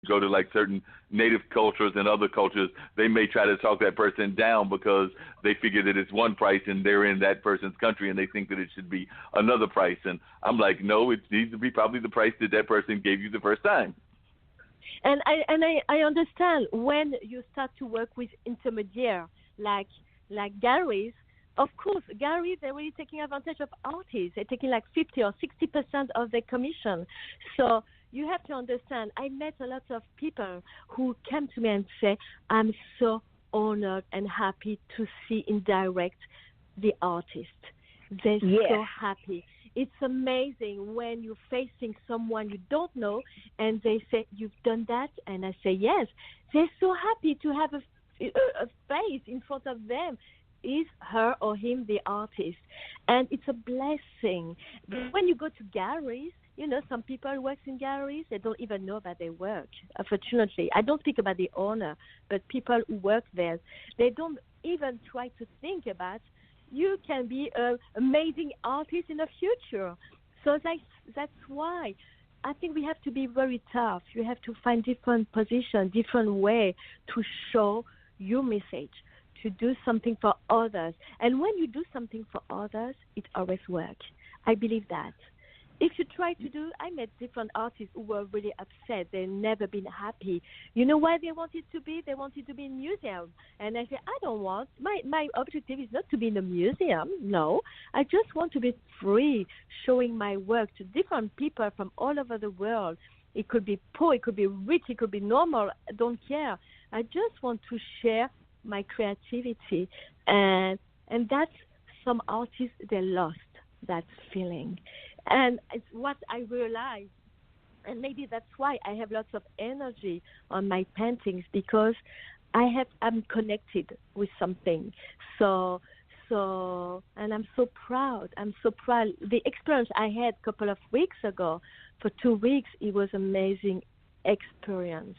go to like certain native cultures and other cultures, they may try to talk that person down because they figure that it's one price and they're in that person's country and they think that it should be another price. And I'm like, no, it needs to be probably the price that that person gave you the first time. And I understand when you start to work with intermediary like galleries. Of course, galleries, they're really taking advantage of artists. They're taking like 50 or 60% of their commission. So you have to understand, I met a lot of people who came to me and say, I'm so honored and happy to see in direct the artist. They're so happy. It's amazing when you're facing someone you don't know and they say, you've done that? And I say, yes. They're so happy to have a face in front of them. Is her or him the artist? And it's a blessing. When you go to galleries, some people work in galleries, they don't even know about their work. Unfortunately, I don't speak about the owner, but people who work there, they don't even try to think about you can be an amazing artist in the future. So that's why I think we have to be very tough. You have to find different positions, different way to show your message, to do something for others. And when you do something for others, it always works. I believe that. If you try to do, I met different artists who were really upset. They've never been happy. You know why they wanted to be? They wanted to be in museum. And I said, I don't want, my objective is not to be in a museum. No, I just want to be free, showing my work to different people from all over the world. It could be poor, it could be rich, it could be normal. I don't care. I just want to share my creativity, and that's some artists, they lost that feeling, and it's what I realized, and maybe that's why I have lots of energy on my paintings, because I'm connected with something. So and I'm so proud. The experience I had a couple of weeks ago, for 2 weeks, it was amazing experience.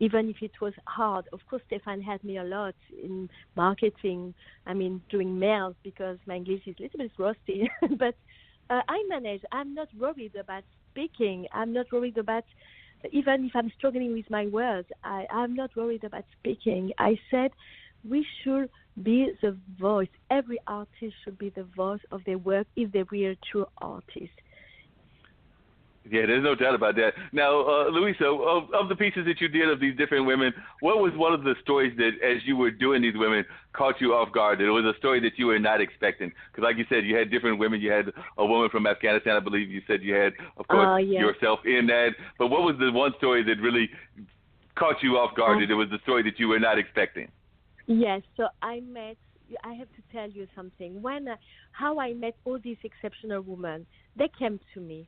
Even if it was hard, of course, Stefan helped me a lot in marketing. Doing mails, because my English is a little bit rusty. But I manage. I'm not worried about speaking. I'm not worried about, even if I'm struggling with my words, I'm not worried about speaking. I said we should be the voice. Every artist should be the voice of their work if they're real true artists. Yeah, there's no doubt about that. Now, Louisa, of the pieces that you did of these different women, what was one of the stories that, as you were doing these women, caught you off guard? It was a story that you were not expecting. Because like you said, you had different women. You had a woman from Afghanistan, I believe you said you had, of course, yourself in that. But what was the one story that really caught you off guard, that it was the story that you were not expecting? Yes, so I have to tell you something. How I met all these exceptional women, they came to me.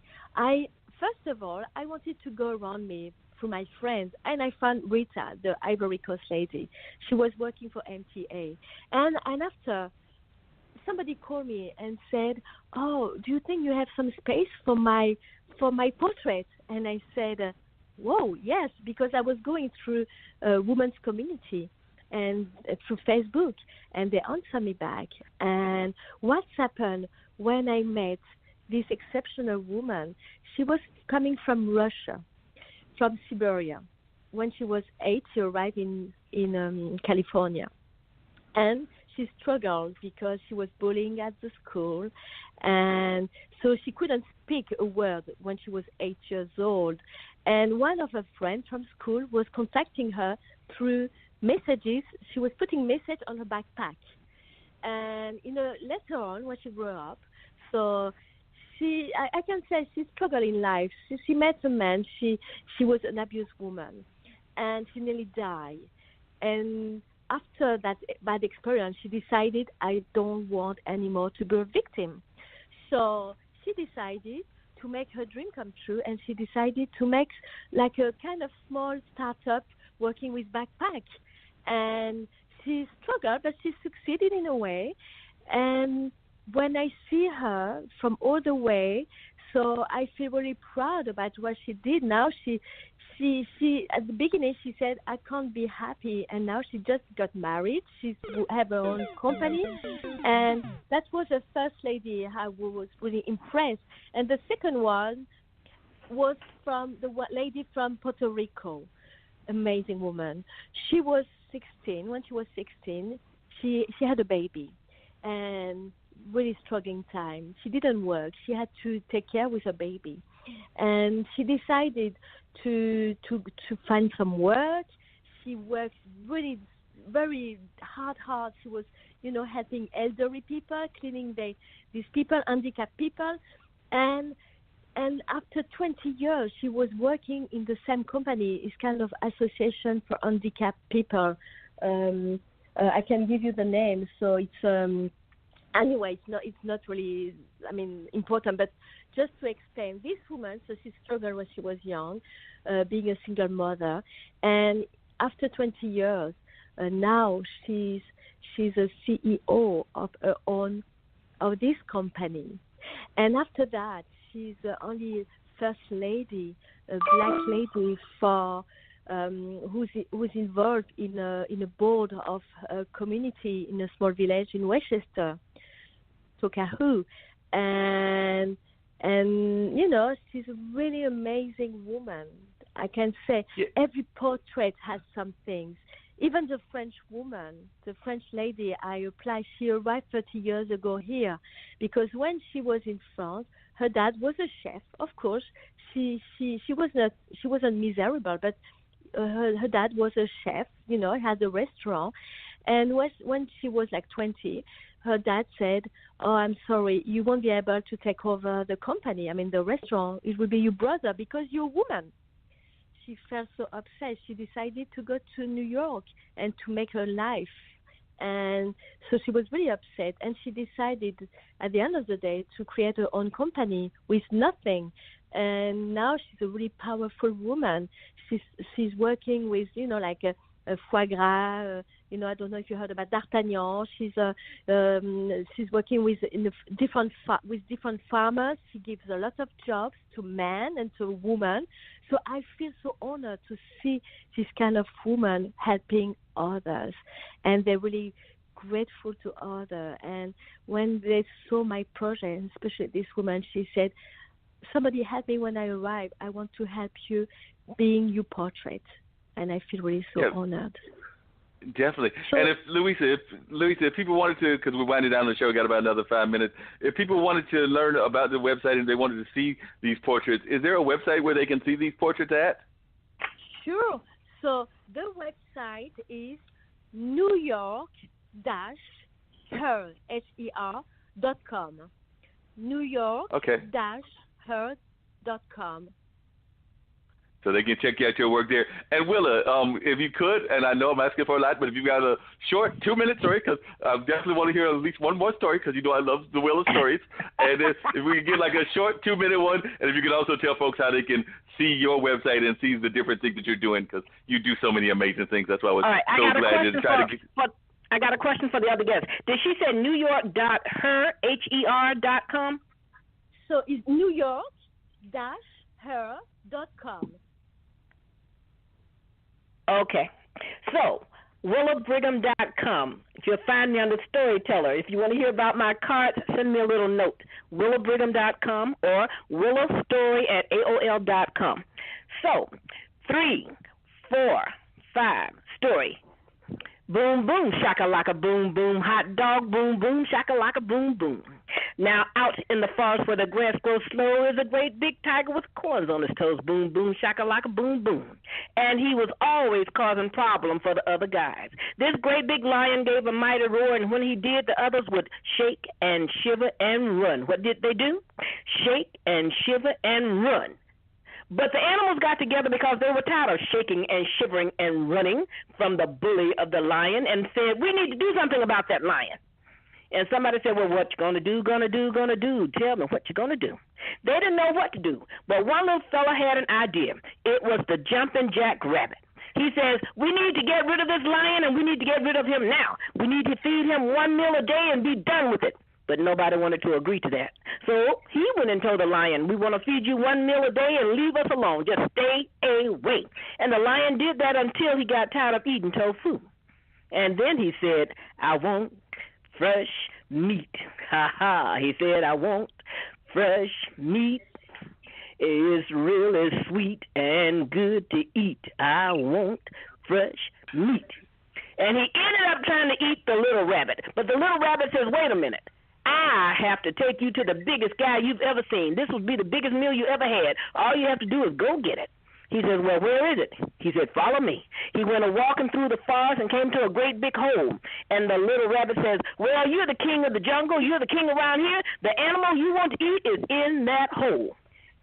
First of all, I wanted to go around me through my friends, and I found Rita, the Ivory Coast lady. She was working for MTA. And after, somebody called me and said, oh, do you think you have some space for my portrait? And I said, whoa, yes, because I was going through a women's community and through Facebook, and they answered me back. And what's happened when I met this exceptional woman, she was coming from Russia, from Siberia, when she was 8. She arrived in California. And she struggled because she was bullying at the school. And so she couldn't speak a word when she was 8 years old. And one of her friends from school was contacting her through messages. She was putting message on her backpack. And, later on, when she grew up, so I can say she struggled in life. She met a man. She was an abused woman, and she nearly died. And after that bad experience, she decided, I don't want anymore to be a victim. So she decided to make her dream come true, and she decided to make like a kind of small startup working with backpack. And she struggled, but she succeeded in a way. And when I see her from all the way, so I feel really proud about what she did. Now she at the beginning she said, I can't be happy, and now she just got married. She have her own company, and that was the first lady I was really impressed. And the second one was from the lady from Puerto Rico. amazing woman. She was 16. When she was 16, she had a baby, and really struggling time. She didn't work. She had to take care with her baby, and she decided to find some work. She worked really very hard. She was, helping elderly people, cleaning these people, handicapped people, and after 20 years, she was working in the same company. It's kind of association for handicapped people. I can give you the name. So it's anyway. It's not really, important. But just to explain, this woman. So she struggled when she was young, being a single mother, and after 20 years, now she's a CEO of this company, and after that, she's the only first lady, a black lady for who's involved in a board of a community in a small village in Westchester, Tokahu, and she's a really amazing woman. I can say every portrait has some things. Even the French woman, the French lady I applied, she arrived 30 years ago here because when she was in France, her dad was a chef. Of course, she wasn't miserable, but her dad was a chef. Had a restaurant, and when she was like 20, her dad said, "Oh, I'm sorry, you won't be able to take over the company. The restaurant. It will be your brother because you're a woman." She felt so upset. She decided to go to New York and to make her life. And so she was really upset. And she decided at the end of the day to create her own company with nothing. And now she's a really powerful woman. She's working with, like a foie gras. I don't know if you heard about D'Artagnan. She's working with different farmers. She gives a lot of jobs to men and to women. So I feel so honored to see this kind of woman helping others, and they're really grateful to others. And when they saw my project, especially this woman, she said, "Somebody help me when I arrive. I want to help you being your portrait." And I feel really so honored. Definitely. So, and if Louisa, if people wanted to, because we're winding down the show, got about another 5 minutes. If people wanted to learn about the website and they wanted to see these portraits, is there a website where they can see these portraits at? Sure. So the website is NewYork-her, HER.com. NewYork-her.com. So they can check out your work there. And Willa, if you could, and I know I'm asking for a lot, but if you got a short 2-minute story, because I definitely want to hear at least one more story, because I love the Willa stories. And if we can get like a short 2-minute one, and if you can also tell folks how they can see your website and see the different things that you're doing, because you do so many amazing things. That's why I was so glad to try to get. I got a question for the other guests. Did she say NewYork.her, HER.com? So it's NewYork-her.com. Okay. So, WillaBrigham.com. If you'll find me under Storyteller. If you want to hear about my cards, send me a little note. WillaBrigham.com or WillaStory@AOL.com. So, 3, 4, 5, story. Boom, boom, shakalaka, boom, boom, hot dog, boom, boom, shakalaka, boom, boom. Now, out in the forest where the grass grows slow is a great big tiger with corns on his toes, boom, boom, shakalaka, boom, boom. And he was always causing problem for the other guys. This great big lion gave a mighty roar, and when he did, the others would shake and shiver and run. What did they do? Shake and shiver and run. But the animals got together because they were tired of shaking and shivering and running from the bully of the lion and said, "We need to do something about that lion." And somebody said, "Well, what you gonna do? Tell me what you gonna do." They didn't know what to do, but one little fella had an idea. It was the jumping jack rabbit. He says, "We need to get rid of this lion, and we need to get rid of him now. We need to feed him 1 meal a day and be done with it." But nobody wanted to agree to that. So he went and told the lion, "We want to feed you 1 meal a day and leave us alone. Just stay away." And the lion did that until he got tired of eating tofu. And then he said, "I want fresh meat." Ha ha. He said, "I want fresh meat. is really sweet and good to eat. I want fresh meat. And he ended up trying to eat the little rabbit. But the little rabbit says, wait a minute. I have to take you to the biggest guy you've ever seen. This will be the biggest meal you ever had. All you have to do is go get it. He says, well, where is it? He said, follow me. He went walking through the forest and came to a great big hole. And the little rabbit says, well, you're the king of the jungle. You're the king around here. The animal you want to eat is in that hole.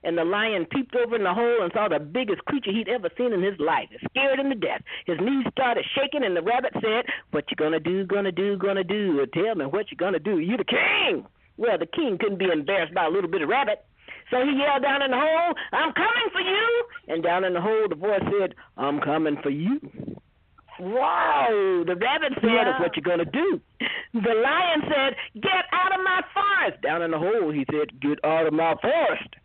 And the lion peeped over in the hole and saw the biggest creature he'd ever seen in his life. It scared him to death. His knees started shaking, and the rabbit said, what you gonna do, gonna do, gonna do? Tell me what you gonna do. You the king. Well, the king couldn't be embarrassed by a little bit of rabbit. So he yelled down in the hole, I'm coming for you. And down in the hole, the voice said, I'm coming for you. Wow, the rabbit said, what you gonna do? The lion said, get out of my forest. Down in the hole, he said, get out of my forest.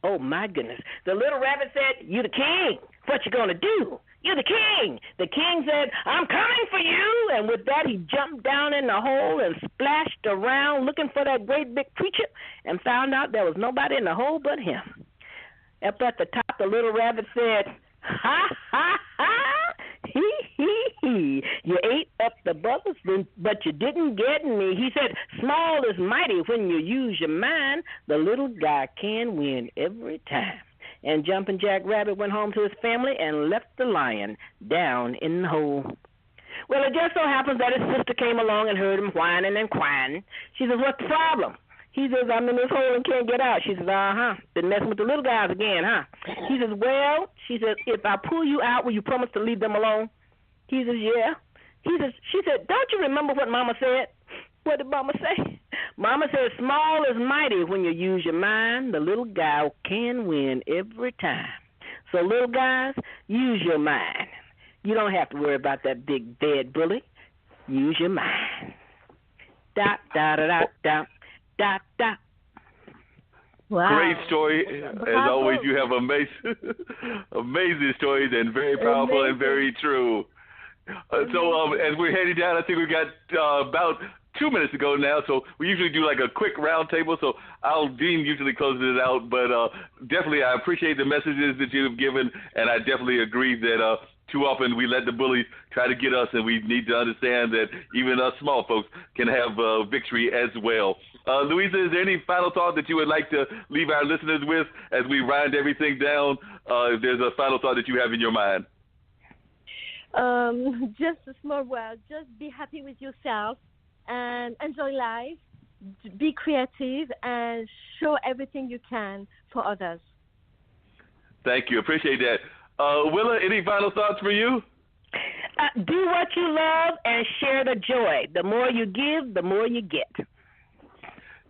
Oh, my goodness. The little rabbit said, you the king. What you gonna do? You the king. The king said, I'm coming for you. And with that, he jumped down in the hole and splashed around looking for that great big creature and found out there was nobody in the hole but him. Up at the top, the little rabbit said, ha, ha, ha. Hee, hee, hee. You ate up the brothers, but you didn't get me. He said, small is mighty when you use your mind. The little guy can win every time. And Jumpin' Jack Rabbit went home to his family and left the lion down in the hole. Well, it just so happens that his sister came along and heard him whining and crying. She says, what's the problem? He says, I'm in this hole and can't get out. She says, been messing with the little guys again, huh? He says, well, she says, if I pull you out, will you promise to leave them alone? He says, yeah. She said, don't you remember what Mama said? What did Mama say? Mama said, small is mighty when you use your mind. The little guy can win every time. So, little guys, use your mind. You don't have to worry about that big bad bully. Use your mind. Dot, dot, dot, dot. Dot, dot. Wow. Great story. As always, you have amazing stories and very powerful and very true. So as we're heading down, I think we got about 2 minutes to go now. So we usually do like a quick round table. So Dean usually closes it out. But definitely I appreciate the messages that you've given. And I definitely agree that too often we let the bullies try to get us, and we need to understand that even us small folks can have victory as well. Louisa, is there any final thought that you would like to leave our listeners with as we wind everything down? If there's a final thought that you have in your mind. Just a small word. Just be happy with yourself and enjoy life. Be creative and show everything you can for others. Thank you. Appreciate that. Willa, any final thoughts for you? Do what you love and share the joy. The more you give, the more you get.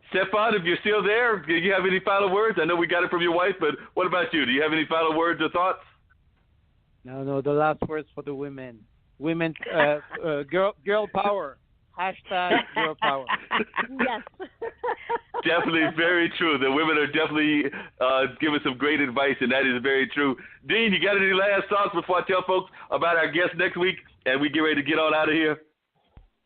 Stefan, if you're still there, do you have any final words? I know we got it from your wife, but what about you? Do you have any final words or thoughts? No, the last words for the women. Women, girl power. Hashtag girl power. Yes. Definitely very true. The women are definitely giving some great advice, and that is very true. Dean, you got any last thoughts before I tell folks about our guest next week and we get ready to get on out of here?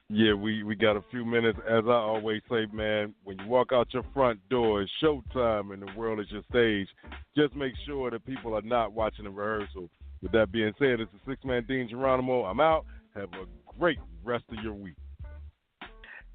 Yeah, we got a few minutes. As I always say, man, when you walk out your front door, it's showtime and the world is your stage. Just make sure that people are not watching the rehearsal. With that being said, it's the six-man Dean Geronimo. I'm out. Have a great rest of your week.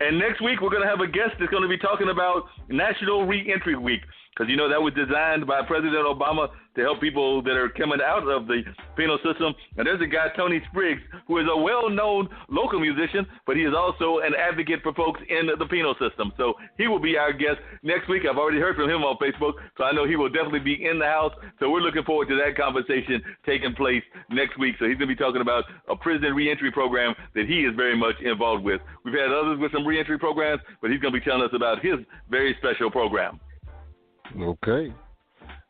And next week, we're going to have a guest that's going to be talking about National Reentry Week, because, you know, that was designed by President Obama to help people that are coming out of the penal system. And there's a guy, Tony Spriggs, who is a well-known local musician, but he is also an advocate for folks in the penal system. So he will be our guest next week. I've already heard from him on Facebook, so I know he will definitely be in the house. So we're looking forward to that conversation taking place next week. So he's going to be talking about a prison reentry program that he is very much involved with. We've had others with some reentry programs, but he's going to be telling us about his very special program. Okay.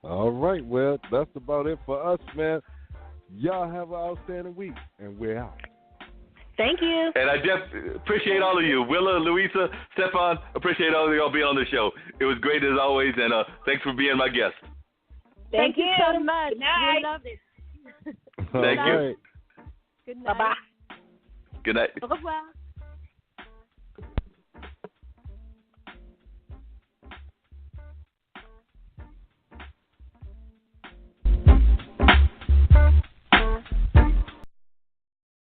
All right. Well, that's about it for us, man. Y'all have an outstanding week, and we're out. Thank you. And I appreciate all of you. Willa, Louisa, Stefan, appreciate all of y'all being on the show. It was great as always, and thanks for being my guest. Thank you so much. Good night. We love it. Thank you. Good night. Bye-bye. Good night. Au revoir.